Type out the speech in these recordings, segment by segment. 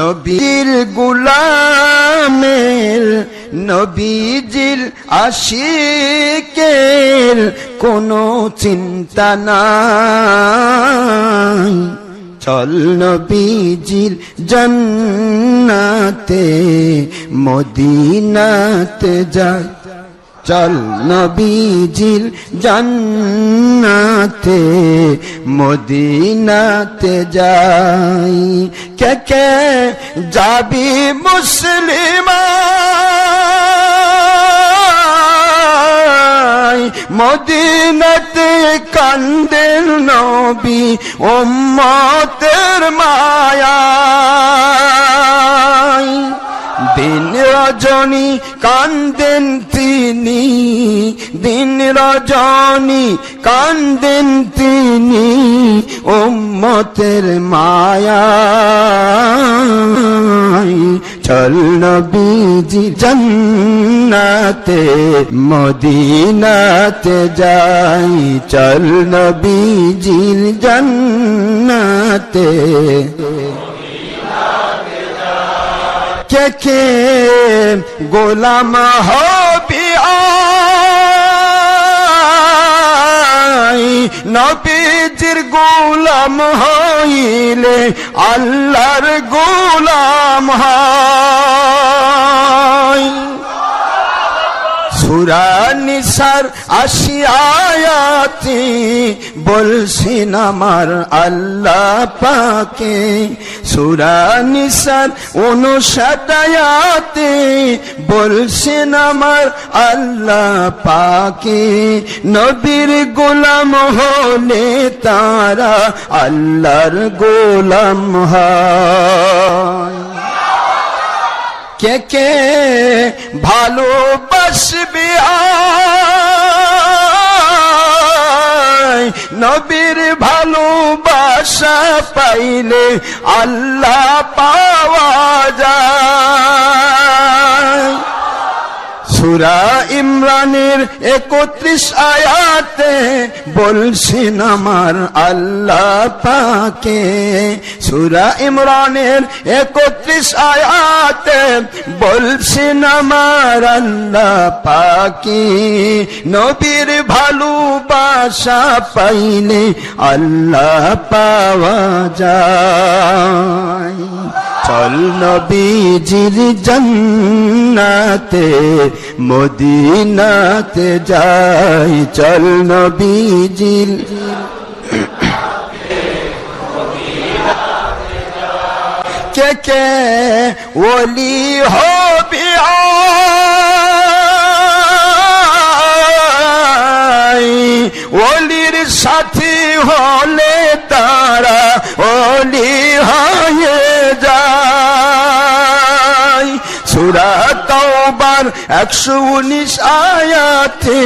নবীর গোলামের নবীজির আশিকের কোনো চিন্তা নাই। চল নবীজির জান্নাতে মদিনাতে যাই, চল নবীজির জান্নাতে মদিনাতে যাই। কে কে যাবি মুসলিমান মদিনাতে কান্দেন নবী উম্মতের মায়ায়। দিন রজনী কান্দেন তিনি, দিন রজনী কান্দেন তিনি উম্মতের মায়ায়। চল নবীজি জান্নাতে মদিনাতে যাই, চল নবীজির জান্নাতে। কে কে গোলাম হবি আয় নবীজির গোলাম হইলে আল্লাহর গোলাম হয়। সূরা নিসার ৮০ আয়াতে বলছেন আমার আল্লাহ পাকে, সূরা নিসার ৫৯ আয়াতে বলছেন আমার আল্লাহ পাকে, নবীর গোলাম হলে তারা আল্লাহর গোলাম হয়। কে কে ভালোবাসবে আয় নবীর ভালোবাসা পাইলে আল্লাহ পাওয়া যায়। সূরা ইমরানের ৩১ আয়াতে বলছেন আমার আল্লাহ পাকে, সূরা ইমরানের ৩১ আয়াতে বলছেন আমার আল্লাহ পাকে, নবীর ভালোবাসা পাইলে আল্লাহ পাওয়া যায়। চল নবীজির জান্নাতে মদিনাতে যাই, চল নবীজির। কে কে ওলি হবি আয় ওলির সাথী হলে তারা ওলি হয়ে যায়। সূরা তাওবার ১১৯ আয়াতে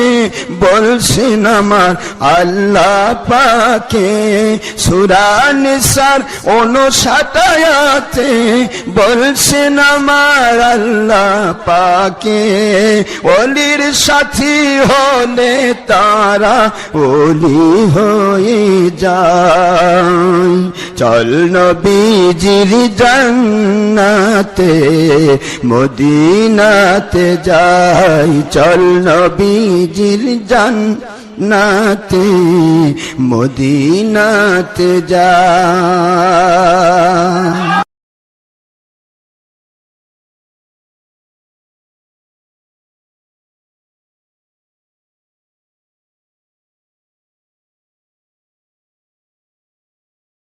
বলছেন আমার আল্লাহ পাকে, সূরা নিসার ৫৯ আয়াতে বলছেন আমার আল্লাহ পাকে, ওলির সাথী হলে তারা ওলি হয়ে যায়। চল নবীজির জান্নাতে মদিনাতে যাই, চল নবীজির জান্নাতে মদিনাতে যাই।